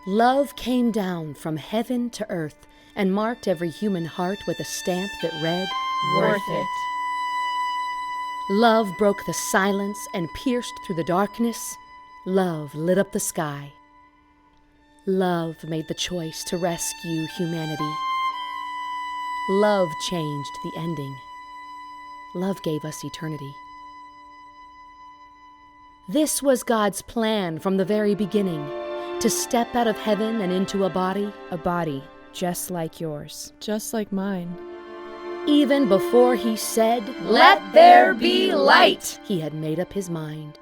Love came down from heaven to earth and marked every human heart with a stamp that read, Worth it. Love broke the silence and pierced through the darkness. Love lit up the sky. Love made the choice to rescue humanity. Love changed the ending. Love gave us eternity. This was God's plan from the very beginning, to step out of heaven and into a body Just like yours. Just like mine. Even before he said, "Let there be light," he had made up his mind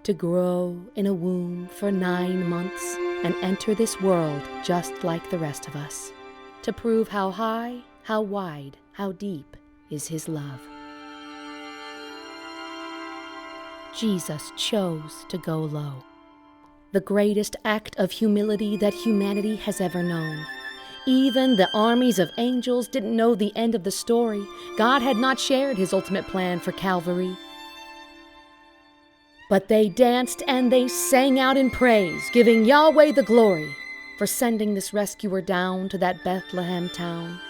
to grow in a womb for 9 months and enter this world just like the rest of us, to prove how high, how wide, how deep is his love. Jesus chose to go low. The greatest act of humility that humanity has ever known. Even the armies of angels didn't know the end of the story. God had not shared his ultimate plan for Calvary. But they danced and they sang out in praise, giving Yahweh the glory for sending this rescuer down to that Bethlehem town,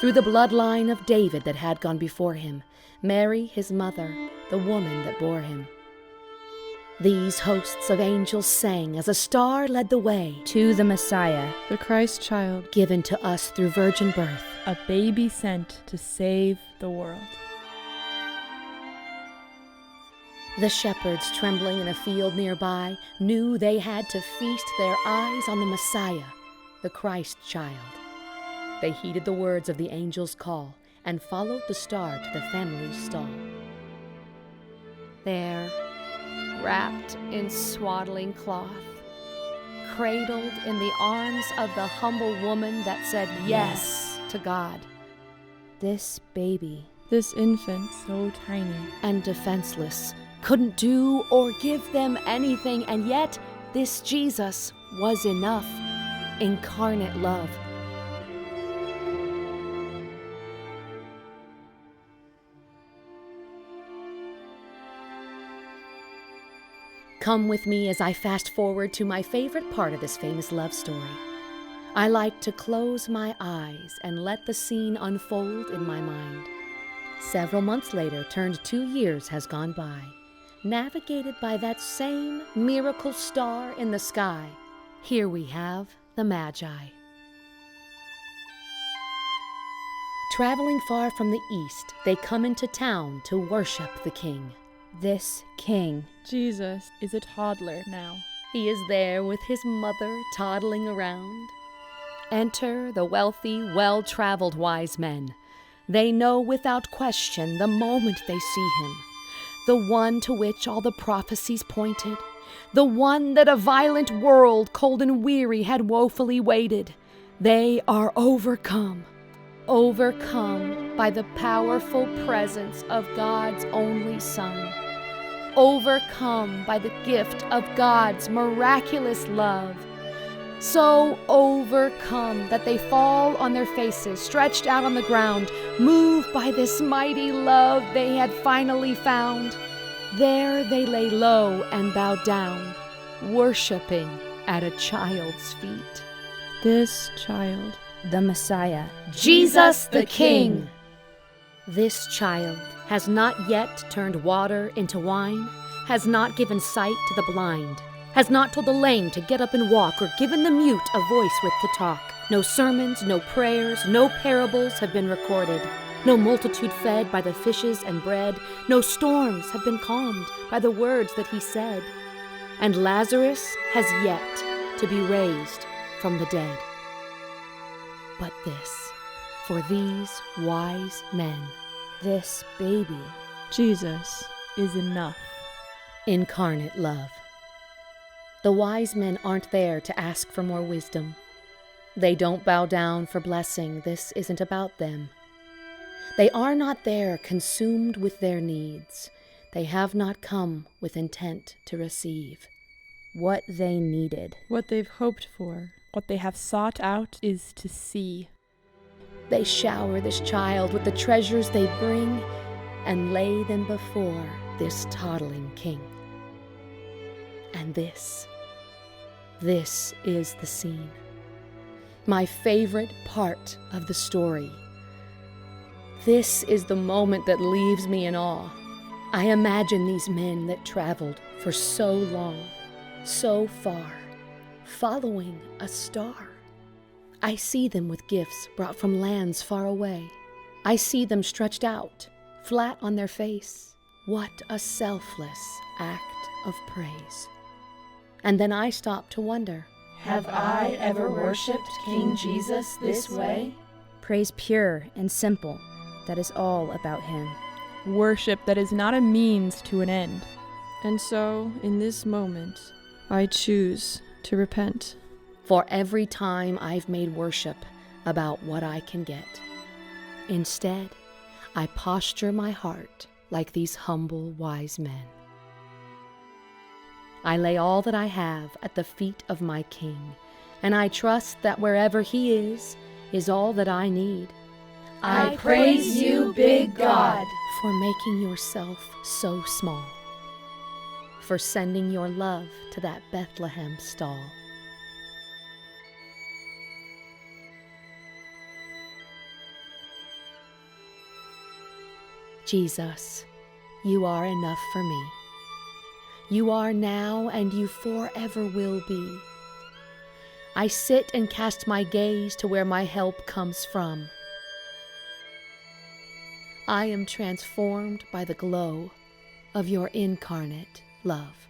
through the bloodline of David that had gone before him, Mary his mother, the woman that bore him. These hosts of angels sang as a star led the way To the Messiah, the Christ child, given to us through virgin birth, a baby sent to save the world. The shepherds trembling in a field nearby knew they had to feast their eyes on the Messiah, the Christ child. They heeded the words of the angel's call and followed the star to the family's stall. There, wrapped in swaddling cloth, cradled in the arms of the humble woman that said yes to God. This baby, this infant, so tiny and defenseless, couldn't do or give them anything, and yet this Jesus was enough. Incarnate love. Come with me as I fast forward to my favorite part of this famous love story. I like to close my eyes and let the scene unfold in my mind. Several months later, turned 2 years has gone by, navigated by that same miracle star in the sky. Here we have the Magi. Traveling far from the east, they come into town to worship the king. This king, Jesus, is a toddler now. He is there with his mother toddling around. Enter the wealthy, well-traveled wise men. They know without question the moment they see him, the one to which all the prophecies pointed, the one that a violent world, cold and weary, had woefully waited. They are overcome by the powerful presence of God's only Son, overcome by the gift of God's miraculous love, so overcome that they fall on their faces, stretched out on the ground, moved by this mighty love they had finally found. There they lay low and bowed down, worshiping at a child's feet. This child, the Messiah, Jesus the King. This child has not yet turned water into wine, has not given sight to the blind, has not told the lame to get up and walk, or given the mute a voice with to talk. No sermons, no prayers, no parables have been recorded. No multitude fed by the fishes and bread. No storms have been calmed by the words that he said. And Lazarus has yet to be raised from the dead. But this, for these wise men, this baby, Jesus, is enough. Incarnate love. The wise men aren't there to ask for more wisdom. They don't bow down for blessing. This isn't about them. They are not there consumed with their needs. They have not come with intent to receive. What they needed, what they've hoped for, what they have sought out is to see. They shower this child with the treasures they bring and lay them before this toddling king. And this This is the scene. My favorite part of the story. This is the moment that leaves me in awe. I imagine these men that traveled for so long, so far, following a star. I see them with gifts brought from lands far away. I see them stretched out, flat on their face. What a selfless act of praise. And then I stop to wonder, have I ever worshipped King Jesus this way? Praise pure and simple, that is all about him. Worship that is not a means to an end. And so, in this moment, I choose to repent. For every time I've made worship about what I can get. Instead, I posture my heart like these humble, wise men. I lay all that I have at the feet of my King, and I trust that wherever he is all that I need. I praise you, big God, for making yourself so small, for sending your love to that Bethlehem stall. Jesus, you are enough for me. You are now and you forever will be. I sit and cast my gaze to where my help comes from. I am transformed by the glow of your incarnate love.